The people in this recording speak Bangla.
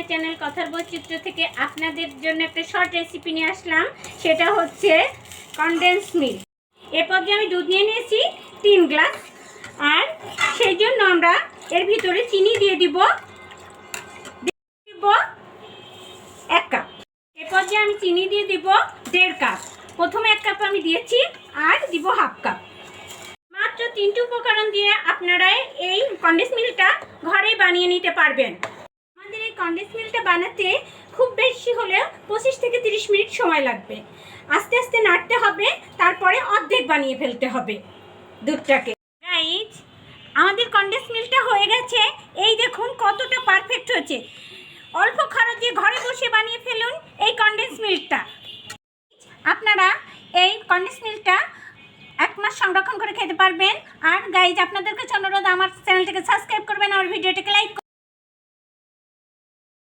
মাই চ্যানেল কথার বৈচিত্র্য থেকে আপনাদের জন্য একটা শর্ট রেসিপি নিয়ে আসলাম। সেটা হচ্ছে কনডেন্স মিল্ক। এ পর্যায়ে আমি দুধ নিয়ে নিয়েছি 3 গ্লাস, আর সেই জন্য আমরা এর ভিতরে চিনি দিয়ে দিব 1 কাপ। এ পর্যায়ে আমি চিনি দিয়ে দিব 1.5 কাপ। প্রথমে 1 কাপ আমি দিয়েছি, আর দিব 1/2 কাপ। মাত্র 3টি উপকরণ দিয়ে আপনারা এই কনডেন্স মিল্কটা ঘরেই বানিয়ে নিতে পারবেন। আমাদের এই কনডেন্স মিল্কটা বানাতে খুব বেশি হলেও 25 থেকে 30 মিনিট সময় লাগবে। আস্তে আস্তে নাড়তে হবে, তারপরে অর্ধেক বানিয়ে ফেলতে হবে দুধটাকে। গাইজ, আমাদের কনডেন্স মিল্কটা হয়ে গেছে। এই দেখুন কতটা পারফেক্ট হয়েছে। অল্প খরচে ঘরে বসে বানিয়ে ফেলুন এই কনডেন্স মিল্কটা। আপনারা এই কনডেন্স মিল্কটা 1 মাস সংরক্ষণ করে খেতে পারবেন। আর গাইজ, আপনাদের কাছে অনুরোধ, আমার চ্যানেলটাকে সাবস্ক্রাইব করবেন, আমার ভিডিওটাকে লাইক